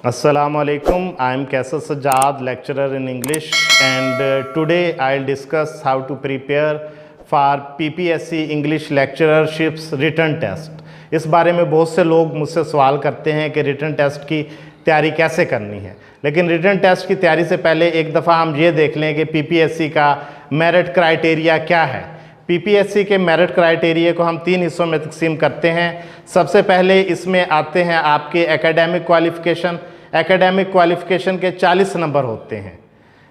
Assalamu alaikum. I am Kaisar Sajjad, lecturer in English, and today I'll discuss how to prepare for PPSC English lecturerships written test. इस बारे में बहुत से लोग मुझसे सवाल करते हैं कि रिटन टेस्ट की तैयारी कैसे करनी है, लेकिन रिटन टेस्ट की तैयारी से पहले एक दफ़ा हम ये देख लें कि PPSC का मेरिट क्राइटेरिया क्या है। PPSC के मेरिट क्राइटेरिया को हम 3 हिस्सों में तकसीम करते हैं। सबसे पहले इसमें आते हैं आपके एकेडमिक क्वालिफ़िकेशन। एकेडमिक क्वालिफ़िकेशन के 40 नंबर होते हैं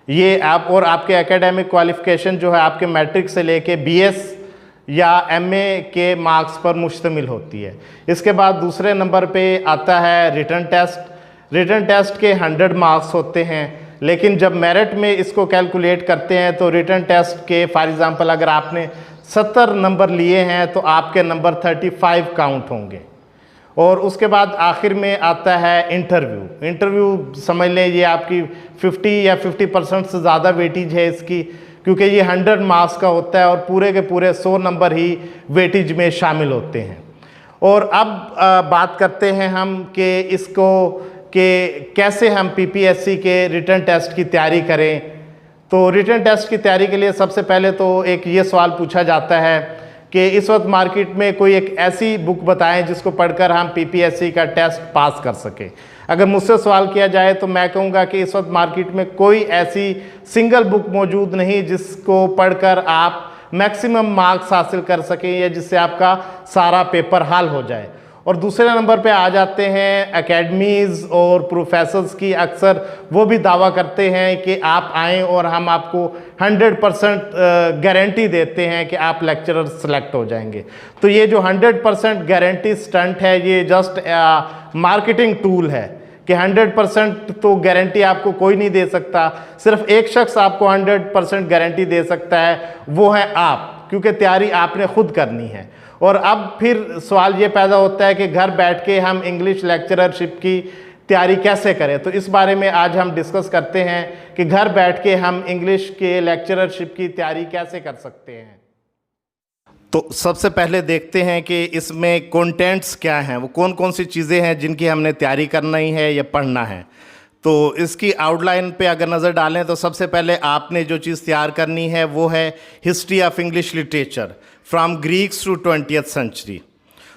ये आप, और आपके एकेडमिक क्वालिफ़िकेशन जो है आपके मैट्रिक से लेके BS या MA के मार्क्स पर मुश्तमिल होती है। इसके बाद दूसरे नंबर पे आता है रिटन टेस्ट। रिटन टेस्ट के 100 मार्क्स होते हैं, लेकिन जब मेरिट में इसको कैलकुलेट करते हैं तो रिटन टेस्ट के फॉर एग्ज़ाम्पल अगर आपने 70 नंबर लिए हैं तो आपके नंबर 35 काउंट होंगे। और उसके बाद आखिर में आता है इंटरव्यू। इंटरव्यू समझ लें ये आपकी 50 या 50% से ज़्यादा वेटेज है इसकी, क्योंकि ये 100 मार्क्स का होता है और पूरे के पूरे 100 नंबर ही वेटेज में शामिल होते हैं। और अब बात करते हैं हम कि इसको कि कैसे हम PPSC के रिटन टेस्ट की तैयारी करें। तो रिटन टेस्ट की तैयारी के लिए सबसे पहले तो एक ये सवाल पूछा जाता है कि इस वक्त मार्केट में कोई एक ऐसी बुक बताएं जिसको पढ़कर हम PPSC का टेस्ट पास कर सकें। अगर मुझसे सवाल किया जाए तो मैं कहूँगा कि इस वक्त मार्केट में कोई ऐसी सिंगल बुक मौजूद नहीं जिसको पढ़कर आप मैक्सिमम मार्क्स हासिल कर सकें या जिससे आपका सारा पेपर हल हो जाए। और दूसरे नंबर पे आ जाते हैं एकेडमीज़ और प्रोफेसर्स की। अक्सर वो भी दावा करते हैं कि आप आएँ और हम आपको 100% गारंटी देते हैं कि आप लेक्चरर सेलेक्ट हो जाएंगे। तो ये जो 100% गारंटी स्टंट है ये जस्ट मार्केटिंग टूल है कि 100% तो गारंटी आपको कोई नहीं दे सकता। सिर्फ एक शख्स आपको 100% गारंटी दे सकता है, वो है आप, क्योंकि तैयारी आपने खुद करनी है। और अब फिर सवाल ये पैदा होता है कि घर बैठ के हम इंग्लिश लेक्चररशिप की तैयारी कैसे करें। तो इस बारे में आज हम डिस्कस करते हैं कि घर बैठ के हम इंग्लिश के लेक्चररशिप की तैयारी कैसे कर सकते हैं। तो सबसे पहले देखते हैं कि इसमें कंटेंट्स क्या हैं, वो कौन कौन सी चीज़ें हैं जिनकी हमने तैयारी करनी है या पढ़ना है। तो इसकी आउटलाइन पे अगर नज़र डालें तो सबसे पहले आपने जो चीज़ तैयार करनी है वो है history of English literature from Greeks to 20th century.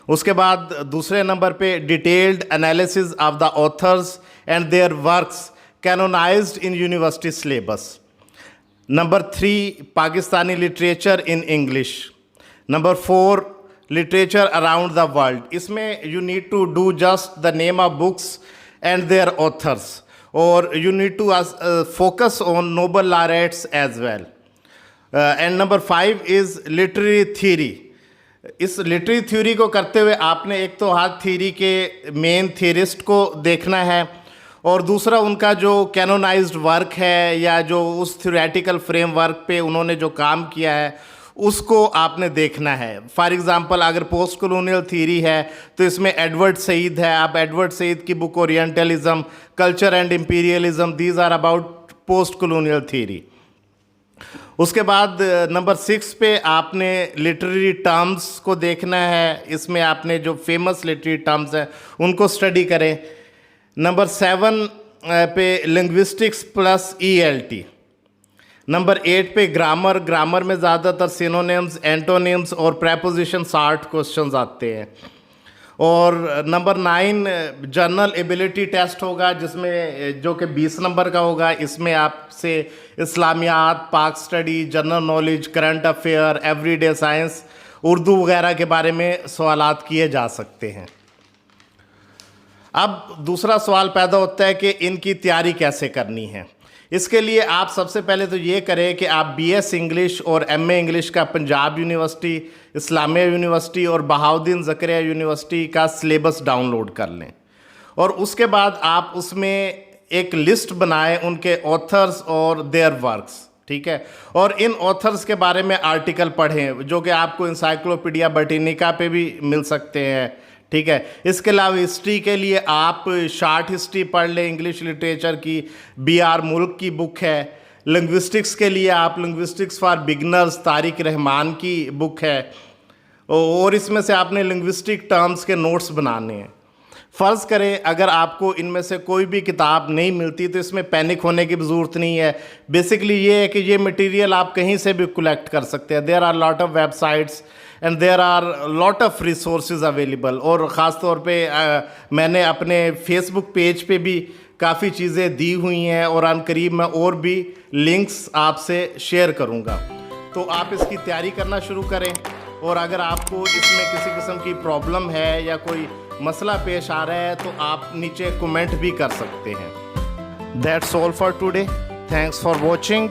उसके बाद दूसरे नंबर पे detailed analysis of the authors and their works canonized in university syllabus. Number 3 Pakistani literature in English. Number 4 literature around the world. इसमें you need to do just the name of books and their authors, और you need to focus on Nobel laureates as well. And number 5 is literary theory. इस literary theory को करते हुए आपने एक तो हर theory के मेन थियरिस्ट को देखना है, और दूसरा उनका जो कैनोनाइज्ड वर्क है या जो उस थ्योरेटिकल फ्रेमवर्क पे उन्होंने जो काम किया है उसको आपने देखना है। फॉर एग्ज़ाम्पल अगर पोस्ट कॉलोनियल थ्योरी है तो इसमें एडवर्ड सईद है। आप एडवर्ड सईद की book Orientalism, culture and imperialism, these are about post colonial theory. उसके बाद नंबर 6 पे आपने लिटरेरी टर्म्स को देखना है। इसमें आपने जो फेमस लिटरेरी टर्म्स हैं उनको स्टडी करें। नंबर 7 पे लिंग्विस्टिक्स प्लस ELT। नंबर 8 पे ग्रामर। ग्रामर में ज़्यादातर सिनोनिम्स, एंटोनिम्स और प्रेपोजिशन सॉर्ट क्वेश्चंस आते हैं। और नंबर 9 जनरल एबिलिटी टेस्ट होगा, जिसमें जो कि 20 नंबर का होगा। इसमें आपसे इस्लामियात, पाक study, general knowledge, current affair, everyday science, Urdu वगैरह के बारे में सवालात किए जा सकते हैं। अब दूसरा सवाल पैदा होता है कि इनकी तैयारी कैसे करनी है। इसके लिए आप सबसे पहले तो ये करें कि आप BS इंग्लिश और MA इंग्लिश का पंजाब यूनिवर्सिटी, इस्लामिया यूनिवर्सिटी और बहाउद्दीन ज़करिया यूनिवर्सिटी का सिलेबस डाउनलोड कर लें, और उसके बाद आप उसमें एक लिस्ट बनाएं उनके ऑथर्स और देयर वर्क्स, ठीक है। और इन ऑथर्स के बारे में आर्टिकल पढ़ें जो कि आपको इंसाइक्लोपीडिया ब्रिटानिका पे भी मिल सकते हैं, ठीक है। इसके अलावा हिस्ट्री के लिए आप शॉर्ट हिस्ट्री पढ़ लें इंग्लिश लिटरेचर की, BR मुल्क की बुक है। लिंग्विस्टिक्स के लिए आप linguistics for beginners Tariq Rahman की बुक है, और इसमें से आपने लिंग्विस्टिक टर्म्स के नोट्स बनाने हैं। फ़र्ज़ करें अगर आपको इनमें से कोई भी किताब नहीं मिलती तो इसमें पैनिक होने की भी ज़रूरत नहीं है। बेसिकली ये है कि ये मटेरियल आप कहीं से भी कलेक्ट कर सकते हैं। There are lot of websites and there are lot of resources available. और ख़ास तौर पे मैंने अपने फेसबुक पेज पे भी काफ़ी चीज़ें दी हुई हैं और अनकरीब मैं और भी लिंक्स आपसे शेयर करूँगा। तो आप इसकी तैयारी करना शुरू करें। और अगर आपको इसमें किसी किस्म की प्रॉब्लम है या कोई मसला पेश आ रहा है तो आप नीचे कमेंट भी कर सकते हैं। That's all for today. Thanks for watching.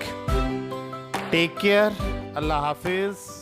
Take care. अल्लाह हाफिज़।